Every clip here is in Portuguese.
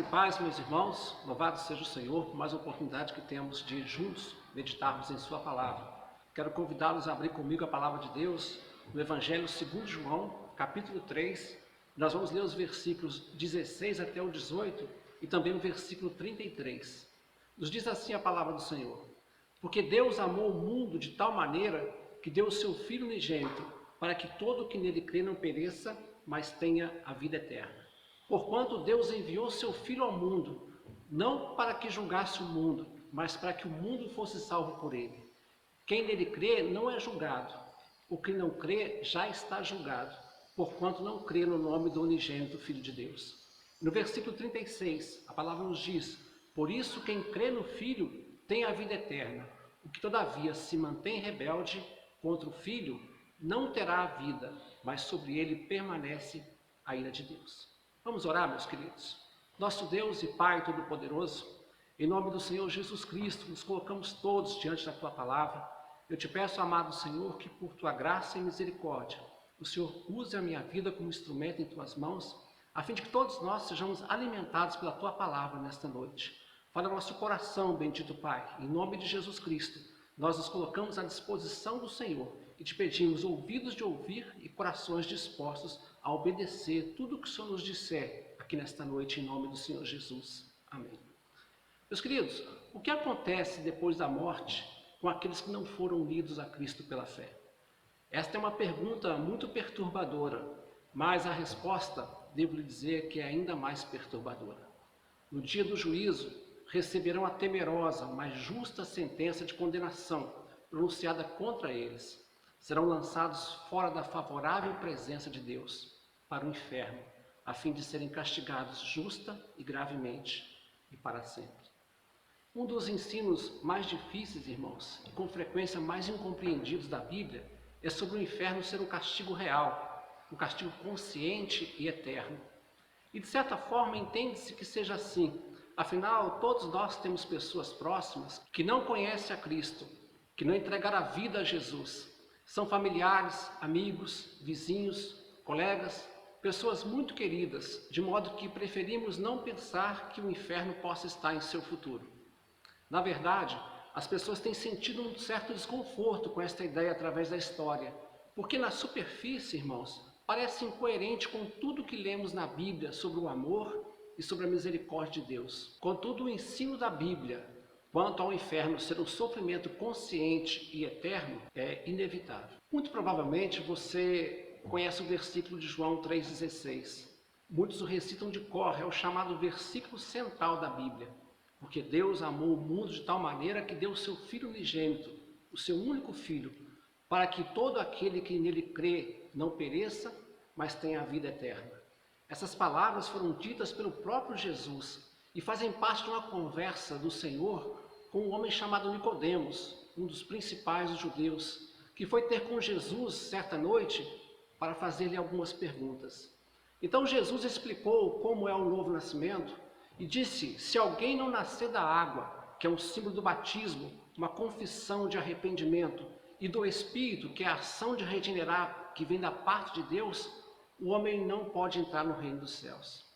Graça e paz, meus irmãos, louvado seja o Senhor por mais uma oportunidade que temos de juntos meditarmos em sua palavra. Quero convidá-los a abrir comigo a palavra de Deus no Evangelho segundo João, capítulo 3. Nós vamos ler os versículos 16 até o 18 e também o versículo 33. Nos diz assim a palavra do Senhor: porque Deus amou o mundo de tal maneira que deu o seu Filho unigênito, para que todo o que nele crê não pereça, mas tenha a vida eterna. Porquanto Deus enviou seu Filho ao mundo, não para que julgasse o mundo, mas para que o mundo fosse salvo por ele. Quem nele crê não é julgado. O que não crê já está julgado, porquanto não crê no nome do unigênito Filho de Deus. No versículo 36, a palavra nos diz: por isso quem crê no Filho tem a vida eterna. O que todavia se mantém rebelde contra o Filho não terá a vida, mas sobre ele permanece a ira de Deus. Vamos orar, meus queridos. Nosso Deus e Pai Todo-Poderoso, em nome do Senhor Jesus Cristo, nos colocamos todos diante da Tua palavra. Eu te peço, amado Senhor, que por Tua graça e misericórdia, o Senhor use a minha vida como instrumento em Tuas mãos, a fim de que todos nós sejamos alimentados pela Tua palavra nesta noite. Fala nosso coração, bendito Pai, em nome de Jesus Cristo, nós nos colocamos à disposição do Senhor e te pedimos ouvidos de ouvir e corações dispostos a obedecer tudo o que o Senhor nos disser aqui nesta noite, em nome do Senhor Jesus. Amém. Meus queridos, o que acontece depois da morte com aqueles que não foram unidos a Cristo pela fé? Esta é uma pergunta muito perturbadora, mas a resposta, devo lhe dizer, que é ainda mais perturbadora. No dia do juízo, receberão a temerosa, mas justa sentença de condenação pronunciada contra eles. Serão lançados fora da favorável presença de Deus, para o inferno, a fim de serem castigados justa e gravemente e para sempre. Um dos ensinos mais difíceis, irmãos, e com frequência mais incompreendidos da Bíblia, é sobre o inferno ser um castigo real, um castigo consciente e eterno. E de certa forma entende-se que seja assim. Afinal, todos nós temos pessoas próximas que não conhecem a Cristo, que não entregaram a vida a Jesus. São familiares, amigos, vizinhos, colegas, pessoas muito queridas, de modo que preferimos não pensar que o inferno possa estar em seu futuro. Na verdade, as pessoas têm sentido um certo desconforto com esta ideia através da história, porque na superfície, irmãos, parece incoerente com tudo que lemos na Bíblia sobre o amor e sobre a misericórdia de Deus. Contudo, o ensino da Bíblia quanto ao inferno ser um sofrimento consciente e eterno é inevitável. Muito provavelmente você conhece o versículo de João 3,16. Muitos o recitam de cor, é o chamado versículo central da Bíblia. Porque Deus amou o mundo de tal maneira que deu o seu Filho unigênito, o seu único Filho, para que todo aquele que nele crê não pereça, mas tenha a vida eterna. Essas palavras foram ditas pelo próprio Jesus e fazem parte de uma conversa do Senhor com um homem chamado Nicodemos, um dos principais dos judeus, que foi ter com Jesus certa noite para fazer-lhe algumas perguntas. Então Jesus explicou como é o novo nascimento e disse: se alguém não nascer da água, que é um símbolo do batismo, uma confissão de arrependimento, e do Espírito, que é a ação de regenerar, que vem da parte de Deus, o homem não pode entrar no reino dos céus.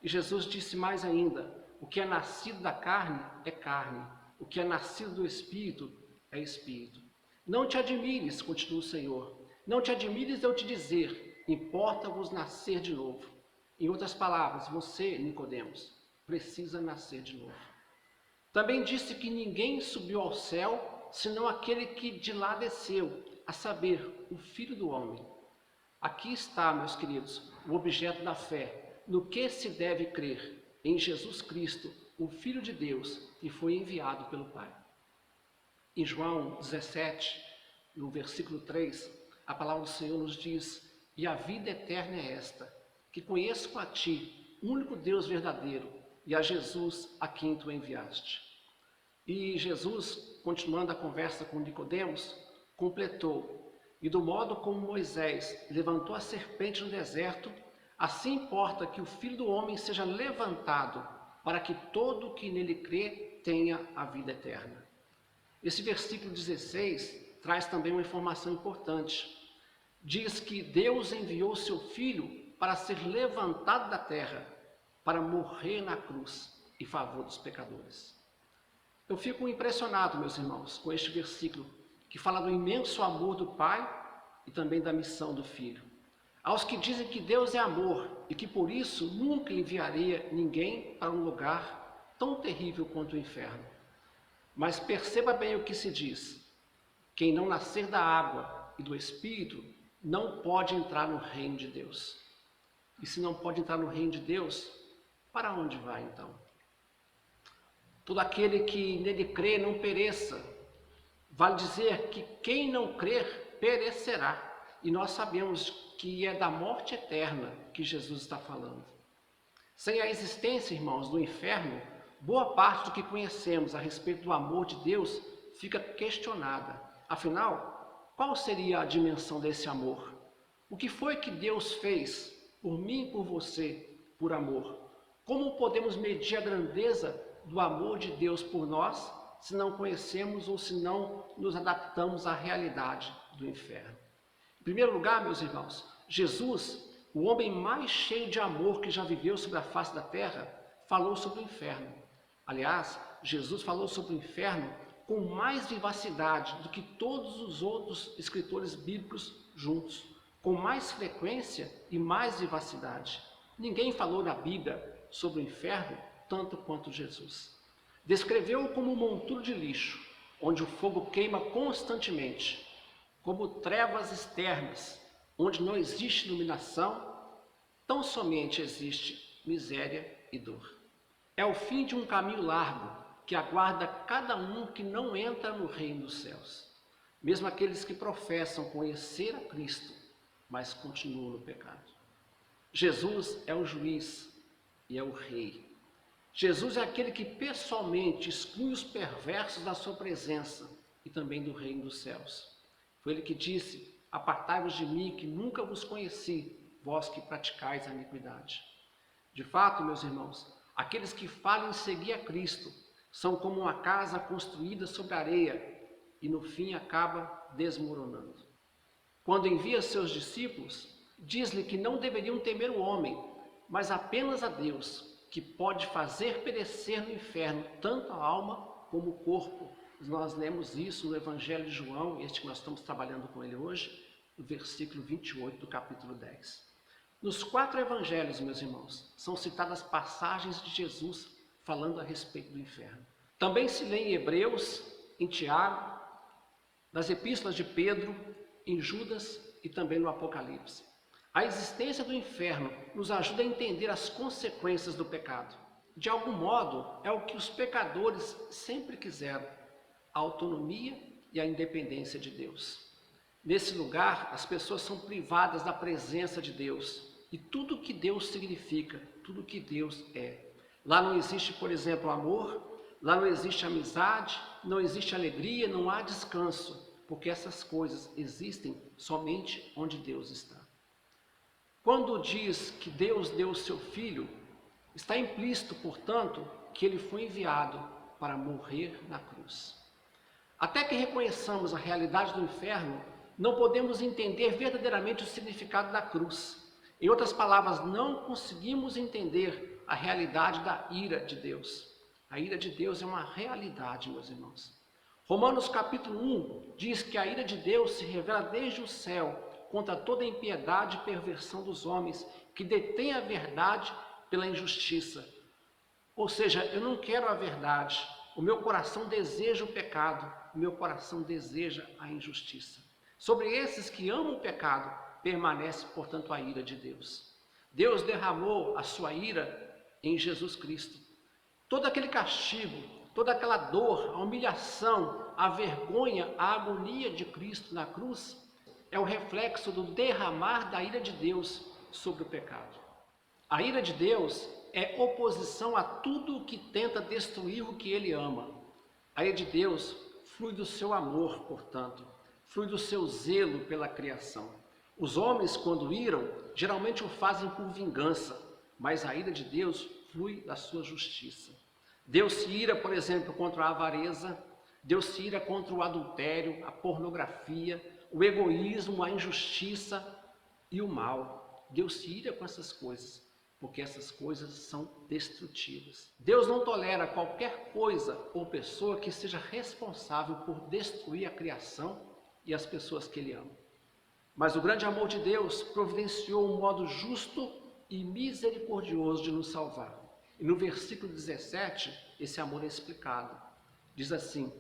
E Jesus disse mais ainda: o que é nascido da carne é carne, o que é nascido do Espírito é Espírito. Não te admires, continua o Senhor, não te admires de eu te dizer, importa-vos nascer de novo. Em outras palavras, você, Nicodemos, precisa nascer de novo. Também disse que ninguém subiu ao céu, senão aquele que de lá desceu, a saber, o Filho do Homem. Aqui está, meus queridos, o objeto da fé, no que se deve crer, em Jesus Cristo, o Filho de Deus, que foi enviado pelo Pai. Em João 17, no versículo 3, a palavra do Senhor nos diz: e a vida eterna é esta, que conheço a ti, o único Deus verdadeiro, e a Jesus a quem tu enviaste. E Jesus, continuando a conversa com Nicodemos, completou: e do modo como Moisés levantou a serpente no deserto, assim importa que o Filho do Homem seja levantado, para que todo o que nele crê tenha a vida eterna. Esse versículo 16 traz também uma informação importante. Diz que Deus enviou seu Filho para ser levantado da terra, para morrer na cruz em favor dos pecadores. Eu fico impressionado, meus irmãos, com este versículo, que fala do imenso amor do Pai e também da missão do Filho. Aos que dizem que Deus é amor e que por isso nunca enviaria ninguém para um lugar tão terrível quanto o inferno. Mas perceba bem o que se diz: quem não nascer da água e do Espírito não pode entrar no reino de Deus. E se não pode entrar no reino de Deus, para onde vai então? Todo aquele que nele crê não pereça. Vale dizer que quem não crer perecerá. E nós sabemos que é da morte eterna que Jesus está falando. Sem a existência, irmãos, do inferno, boa parte do que conhecemos a respeito do amor de Deus fica questionada. Afinal, qual seria a dimensão desse amor? O que foi que Deus fez por mim e por você, por amor? Como podemos medir a grandeza do amor de Deus por nós se não conhecemos ou se não nos adaptamos à realidade do inferno? Em primeiro lugar, meus irmãos, Jesus, o homem mais cheio de amor que já viveu sobre a face da terra, falou sobre o inferno. Aliás, Jesus falou sobre o inferno com mais vivacidade do que todos os outros escritores bíblicos juntos, com mais frequência e mais vivacidade. Ninguém falou na Bíblia sobre o inferno tanto quanto Jesus. Descreveu-o como um monturo de lixo, onde o fogo queima constantemente, como trevas externas, onde não existe iluminação, tão somente existe miséria e dor. É o fim de um caminho largo que aguarda cada um que não entra no reino dos céus, mesmo aqueles que professam conhecer a Cristo, mas continuam no pecado. Jesus é o juiz e é o rei. Jesus é aquele que pessoalmente exclui os perversos da sua presença e também do reino dos céus. Foi ele que disse: apartai-vos de mim, que nunca vos conheci, vós que praticais a iniquidade. De fato, meus irmãos, aqueles que falam em seguir a Cristo são como uma casa construída sobre areia e no fim acaba desmoronando. Quando envia seus discípulos, diz-lhe que não deveriam temer o homem, mas apenas a Deus, que pode fazer perecer no inferno tanto a alma como o corpo. Nós lemos isso no Evangelho de João, este que nós estamos trabalhando com ele hoje, no versículo 28 do capítulo 10. Nos 4 evangelhos, meus irmãos, são citadas passagens de Jesus falando a respeito do inferno. Também se lê em Hebreus, em Tiago, nas epístolas de Pedro, em Judas e também no Apocalipse. A existência do inferno nos ajuda a entender as consequências do pecado. De algum modo, é o que os pecadores sempre quiseram: a autonomia e a independência de Deus. Nesse lugar, as pessoas são privadas da presença de Deus e tudo o que Deus significa, tudo o que Deus é. Lá não existe, por exemplo, amor, lá não existe amizade, não existe alegria, não há descanso, porque essas coisas existem somente onde Deus está. Quando diz que Deus deu o seu Filho, está implícito, portanto, que ele foi enviado para morrer na cruz. Até que reconheçamos a realidade do inferno, não podemos entender verdadeiramente o significado da cruz. Em outras palavras, não conseguimos entender a realidade da ira de Deus. A ira de Deus é uma realidade, meus irmãos. Romanos capítulo 1 diz que a ira de Deus se revela desde o céu contra toda a impiedade e perversão dos homens que detêm a verdade pela injustiça. Ou seja, eu não quero a verdade, o meu coração deseja o pecado, o meu coração deseja a injustiça. Sobre esses que amam o pecado, permanece, portanto, a ira de Deus. Deus derramou a sua ira em Jesus Cristo. Todo aquele castigo, toda aquela dor, a humilhação, a vergonha, a agonia de Cristo na cruz é o reflexo do derramar da ira de Deus sobre o pecado. A ira de Deus é oposição a tudo o que tenta destruir o que ele ama. A ira de Deus flui do seu amor, portanto, flui do seu zelo pela criação. Os homens, quando iram, geralmente o fazem por vingança, mas a ira de Deus flui da sua justiça. Deus se ira, por exemplo, contra a avareza, Deus se ira contra o adultério, a pornografia, o egoísmo, a injustiça e o mal. Deus se ira com essas coisas. porque essas coisas são destrutivas. Deus não tolera qualquer coisa ou pessoa que seja responsável por destruir a criação e as pessoas que Ele ama. Mas o grande amor de Deus providenciou um modo justo e misericordioso de nos salvar. E no versículo 17, esse amor é explicado. Diz assim: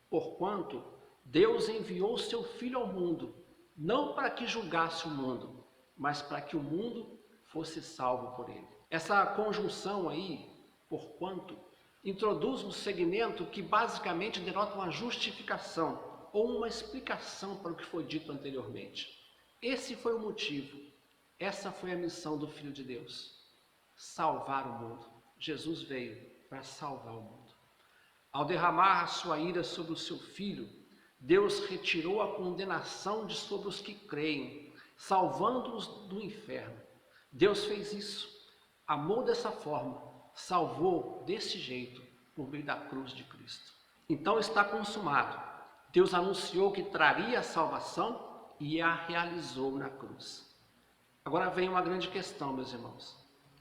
porquanto Deus enviou seu Filho ao mundo, não para que julgasse o mundo, mas para que o mundo fosse salvo por ele. Essa conjunção aí, porquanto, introduz um segmento que basicamente denota uma justificação ou uma explicação para o que foi dito anteriormente. Esse foi o motivo, essa foi a missão do Filho de Deus: salvar o mundo. Jesus veio para salvar o mundo. Ao derramar a sua ira sobre o seu Filho, Deus retirou a condenação de sobre os que creem, salvando-os do inferno. Deus fez isso, amou dessa forma, salvou desse jeito, por meio da cruz de Cristo. Então está consumado. Deus anunciou que traria a salvação e a realizou na cruz. Agora vem uma grande questão, meus irmãos.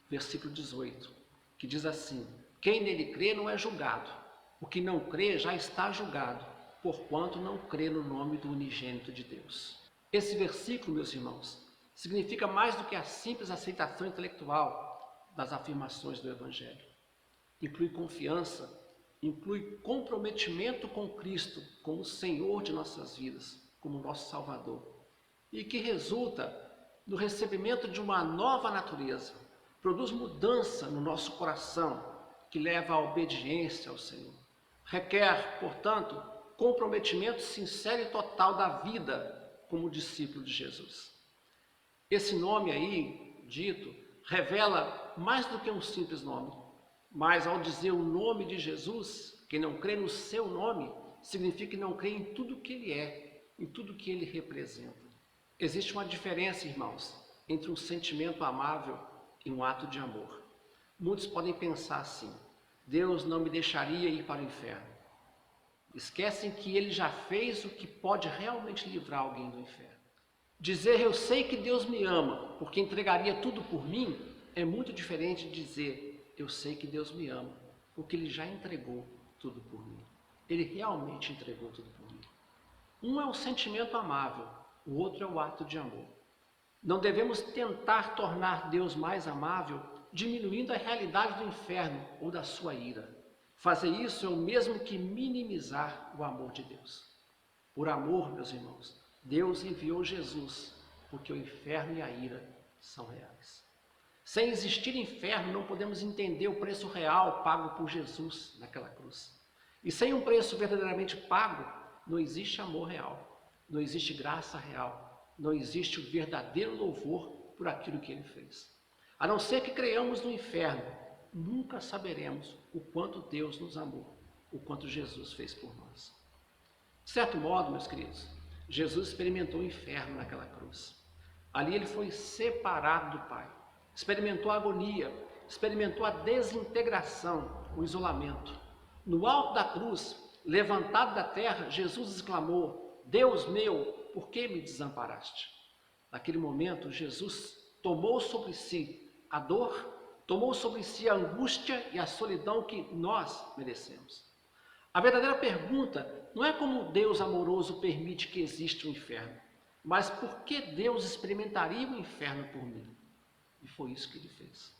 Versículo 18, que diz assim: quem nele crê não é julgado. O que não crê já está julgado, porquanto não crê no nome do unigênito de Deus. Esse versículo, meus irmãos, significa mais do que a simples aceitação intelectual das afirmações do Evangelho. Inclui confiança, inclui comprometimento com Cristo como Senhor de nossas vidas, como nosso Salvador, e que resulta no recebimento de uma nova natureza, produz mudança no nosso coração, que leva à obediência ao Senhor. Requer, portanto, comprometimento sincero e total da vida como discípulo de Jesus. Esse nome aí, dito, revela mais do que um simples nome, mas ao dizer o nome de Jesus, quem não crê no seu nome, significa que não crê em tudo que ele é, em tudo que ele representa. Existe uma diferença, irmãos, entre um sentimento amável e um ato de amor. Muitos podem pensar assim: Deus não me deixaria ir para o inferno. Esquecem que ele já fez o que pode realmente livrar alguém do inferno. Dizer eu sei que Deus me ama porque entregaria tudo por mim é muito diferente de dizer eu sei que Deus me ama porque ele já entregou tudo por mim. Ele realmente entregou tudo por mim. Um é o sentimento amável, o outro é o ato de amor. Não devemos tentar tornar Deus mais amável diminuindo a realidade do inferno ou da sua ira. Fazer isso é o mesmo que minimizar o amor de Deus. Por amor, meus irmãos, Deus enviou Jesus, porque o inferno e a ira são reais. Sem existir inferno, não podemos entender o preço real pago por Jesus naquela cruz. E sem um preço verdadeiramente pago, não existe amor real, não existe graça real, não existe o verdadeiro louvor por aquilo que ele fez. A não ser que creiamos no inferno, nunca saberemos o quanto Deus nos amou, o quanto Jesus fez por nós. De certo modo, meus queridos, Jesus experimentou o inferno naquela cruz. Ali ele foi separado do Pai, experimentou a agonia, experimentou a desintegração, o isolamento. No alto da cruz, levantado da terra, Jesus exclamou: Deus meu, por que me desamparaste? Naquele momento, Jesus tomou sobre si a dor, tomou sobre si a angústia e a solidão que nós merecemos. A verdadeira pergunta não é como Deus amoroso permite que exista o inferno, mas por que Deus experimentaria o inferno por mim? E foi isso que ele fez.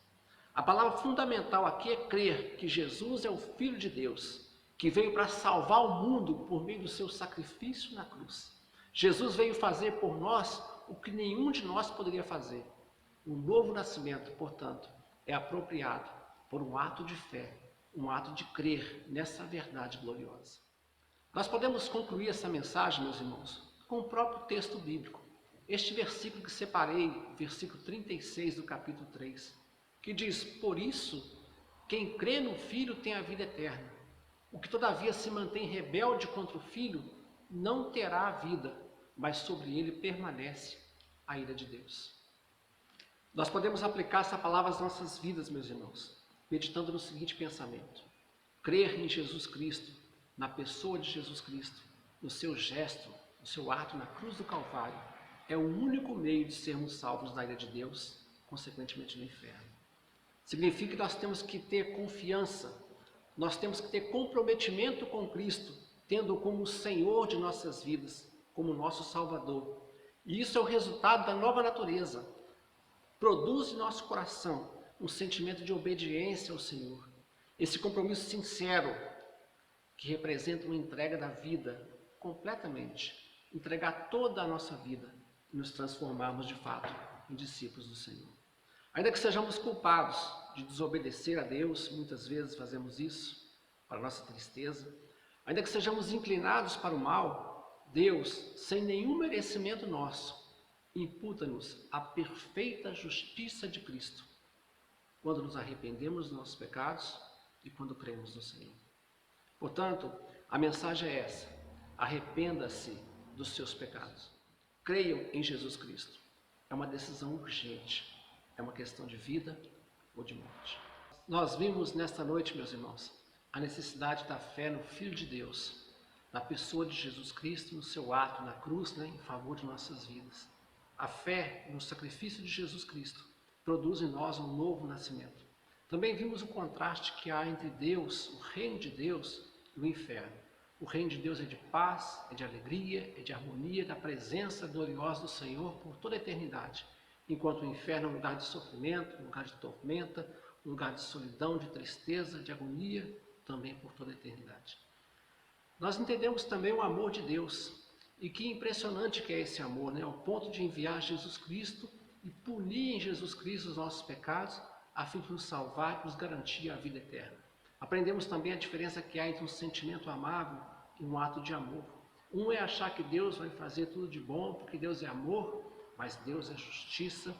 A palavra fundamental aqui é crer que Jesus é o Filho de Deus, que veio para salvar o mundo por meio do seu sacrifício na cruz. Jesus veio fazer por nós o que nenhum de nós poderia fazer. O novo nascimento, portanto, é apropriado por um ato de fé, um ato de crer nessa verdade gloriosa. Nós podemos concluir essa mensagem, meus irmãos, com o próprio texto bíblico. Este versículo que separei, versículo 36 do capítulo 3, que diz: por isso, quem crê no Filho tem a vida eterna. O que todavia se mantém rebelde contra o Filho não terá a vida, mas sobre ele permanece a ira de Deus. Nós podemos aplicar essa palavra às nossas vidas, meus irmãos, meditando no seguinte pensamento: crer em Jesus Cristo, na pessoa de Jesus Cristo, no seu gesto, no seu ato na cruz do Calvário, é o único meio de sermos salvos da ira de Deus, consequentemente no inferno. Significa que nós temos que ter confiança, nós temos que ter comprometimento com Cristo, tendo como o Senhor de nossas vidas, como nosso Salvador. E isso é o resultado da nova natureza. Produz em nosso coração um sentimento de obediência ao Senhor. Esse compromisso sincero, que representa uma entrega da vida completamente, entregar toda a nossa vida e nos transformarmos de fato em discípulos do Senhor. Ainda que sejamos culpados de desobedecer a Deus, muitas vezes fazemos isso, para nossa tristeza, ainda que sejamos inclinados para o mal, Deus, sem nenhum merecimento nosso, imputa-nos a perfeita justiça de Cristo, quando nos arrependemos dos nossos pecados e quando cremos no Senhor. Portanto, a mensagem é essa: arrependa-se dos seus pecados. Creiam em Jesus Cristo. É uma decisão urgente. É uma questão de vida ou de morte. Nós vimos nesta noite, meus irmãos, a necessidade da fé no Filho de Deus, na pessoa de Jesus Cristo, no seu ato na cruz, em favor de nossas vidas. A fé no sacrifício de Jesus Cristo produz em nós um novo nascimento. Também vimos o contraste que há entre Deus, o reino de Deus, e o inferno. O reino de Deus é de paz, é de alegria, é de harmonia, da presença gloriosa do Senhor por toda a eternidade, enquanto o inferno é um lugar de sofrimento, um lugar de tormenta, um lugar de solidão, de tristeza, de agonia, também por toda a eternidade. Nós entendemos também o amor de Deus, e que impressionante que é esse amor, ao ponto de enviar Jesus Cristo e punir em Jesus Cristo os nossos pecados, a fim de nos salvar e nos garantir a vida eterna. Aprendemos também a diferença que há entre um sentimento amável e um ato de amor. Um é achar que Deus vai fazer tudo de bom, porque Deus é amor, mas Deus é justiça,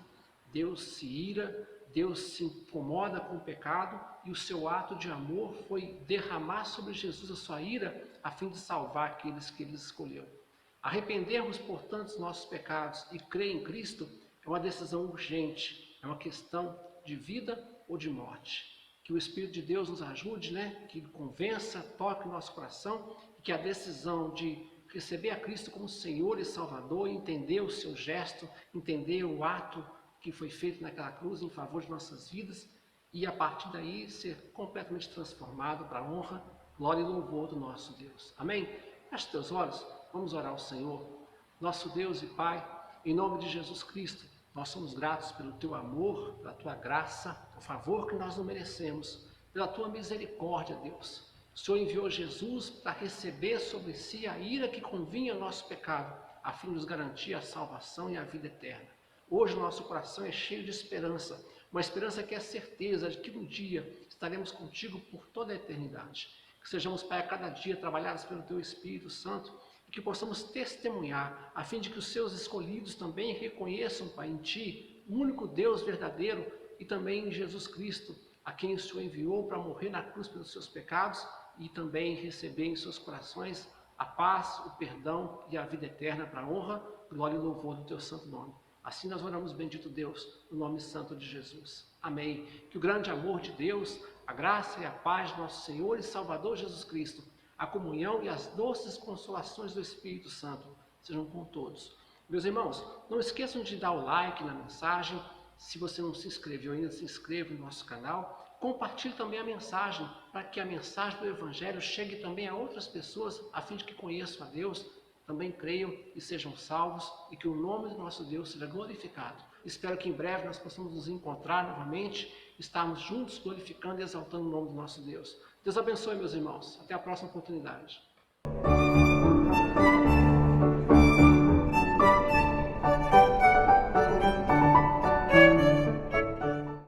Deus se ira, Deus se incomoda com o pecado, e o seu ato de amor foi derramar sobre Jesus a sua ira, a fim de salvar aqueles que ele escolheu. Arrependermos, portanto, dos nossos pecados e crer em Cristo é uma decisão urgente, é uma questão de vida ou de morte. Que o Espírito de Deus nos ajude, que Ele convença, toque o nosso coração, e que a decisão de receber a Cristo como Senhor e Salvador, entender o seu gesto, entender o ato que foi feito naquela cruz em favor de nossas vidas, e a partir daí ser completamente transformado para a honra, glória e louvor do nosso Deus. Amém? Feche teus olhos, vamos orar ao Senhor. Nosso Deus e Pai, em nome de Jesus Cristo, nós somos gratos pelo Teu amor, pela Tua graça, o favor que nós não merecemos, pela Tua misericórdia, Deus. O Senhor enviou Jesus para receber sobre si a ira que convinha ao nosso pecado, a fim de nos garantir a salvação e a vida eterna. Hoje o nosso coração é cheio de esperança, uma esperança que é a certeza de que um dia estaremos contigo por toda a eternidade. Que sejamos, Pai, a cada dia trabalhados pelo Teu Espírito Santo, e que possamos testemunhar, a fim de que os seus escolhidos também reconheçam, Pai, em Ti, o único Deus verdadeiro, e também em Jesus Cristo, a quem o Senhor enviou para morrer na cruz pelos seus pecados, e também receber em seus corações a paz, o perdão e a vida eterna para a honra, glória e louvor do Teu santo nome. Assim nós oramos, bendito Deus, no nome santo de Jesus. Amém. Que o grande amor de Deus, a graça e a paz de nosso Senhor e Salvador Jesus Cristo, a comunhão e as doces consolações do Espírito Santo sejam com todos. Meus irmãos, não esqueçam de dar o like na mensagem. Se você não se inscreveu ainda, se inscreva no nosso canal. Compartilhe também a mensagem, para que a mensagem do Evangelho chegue também a outras pessoas, a fim de que conheçam a Deus, também creiam e sejam salvos, e que o nome do nosso Deus seja glorificado. Espero que em breve nós possamos nos encontrar novamente, estarmos juntos glorificando e exaltando o nome do nosso Deus. Deus abençoe, meus irmãos. Até a próxima oportunidade.